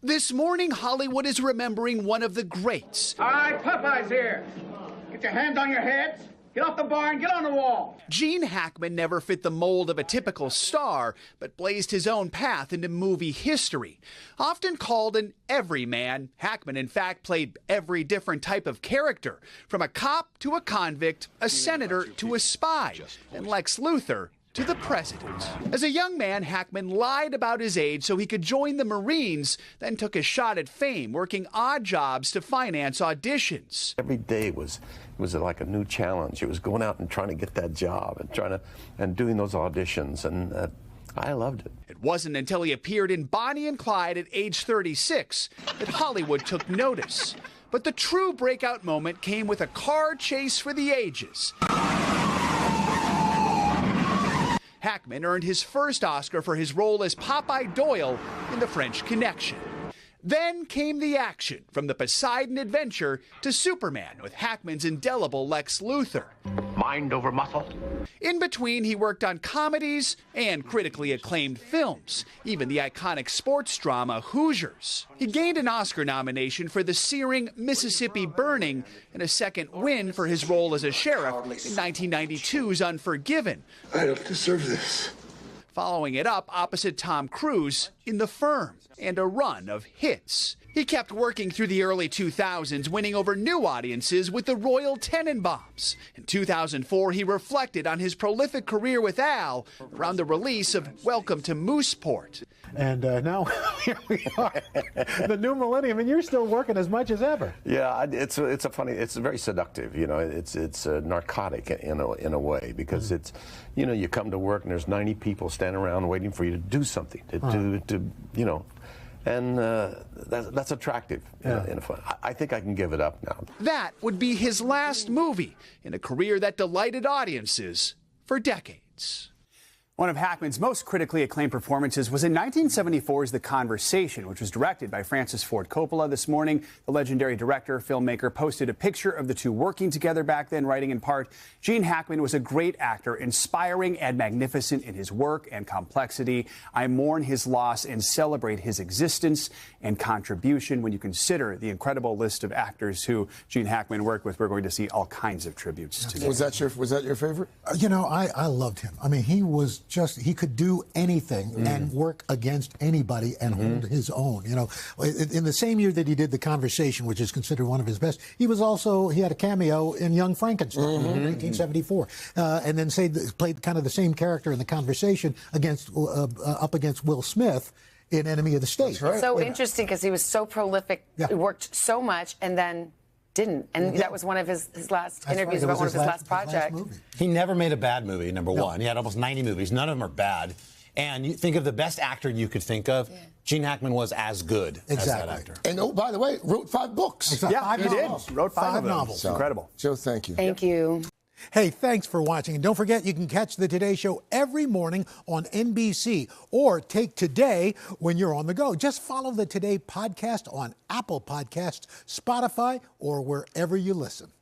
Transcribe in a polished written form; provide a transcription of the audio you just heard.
This morning, Hollywood is remembering one of the greats. All right, Popeye's here. Get your hands on your heads. Get off the bar and get on the wall. Gene Hackman never fit the mold of a typical star, but blazed his own path into movie history. Often called an everyman, Hackman in fact played every different type of character, from a cop to a convict, a senator to a spy, and Lex Luthor to the president. As a young man, Hackman lied about his age so he could join the Marines, then took a shot at fame, working odd jobs to finance auditions. Every day was like a new challenge. It was going out and trying to get that job and doing those auditions, and I loved it. It wasn't until he appeared in Bonnie and Clyde at age 36 that Hollywood took notice. But the true breakout moment came with a car chase for the ages. Hackman earned his first Oscar for his role as Popeye Doyle in The French Connection. Then came the action, from the Poseidon Adventure to Superman with Hackman's indelible Lex Luthor. Mind over muscle. In between, he worked on comedies and critically acclaimed films, even the iconic sports drama Hoosiers. He gained an Oscar nomination for the searing Mississippi Burning and a second win for his role as a sheriff in 1992's Unforgiven. I don't deserve this. Following it up opposite Tom Cruise in The Firm, and a run of hits. He kept working through the early 2000s, winning over new audiences with the Royal Tenenbaums. In 2004, he reflected on his prolific career with Al around the release of Welcome to Mooseport. And now here we are, the new millennium, and you're still working as much as ever. Yeah, it's very seductive. You know, it's narcotic in a way, because it's, you know, you come to work and there's 90 people standing around waiting for you to do something, to you know. And that's attractive in a fun. I think I can give it up now. That would be his last movie in a career that delighted audiences for decades. One of Hackman's most critically acclaimed performances was in 1974's The Conversation, which was directed by Francis Ford Coppola. This morning, the legendary director, filmmaker, posted a picture of the two working together back then, writing in part, "Gene Hackman was a great actor, inspiring and magnificent in his work and complexity. I mourn his loss and celebrate his existence and contribution." When you consider the incredible list of actors who Gene Hackman worked with, we're going to see all kinds of tributes to him. Was that your favorite? You know, I loved him. I mean, he could do anything and work against anybody and hold his own. You know, in the same year that he did The Conversation, which is considered one of his best, he had a cameo in Young Frankenstein in 1974, and then played kind of the same character in The Conversation up against Will Smith in Enemy of the State. That's right. It's so interesting because he was so prolific, he worked so much, and then didn't. And that was one of his last interviews about one of his last projects. He never made a bad movie, number one. He had almost 90 movies. None of them are bad. And you think of the best actor you could think of, Gene Hackman was as good as that actor. And, oh, by the way, wrote 5 books. Exactly. Yeah, he did. Wrote 5 novels. So, incredible. Joe, thank you. Thank you. Hey, thanks for watching. And don't forget, you can catch the Today Show every morning on NBC, or take Today when you're on the go. Just follow the Today podcast on Apple Podcasts, Spotify, or wherever you listen.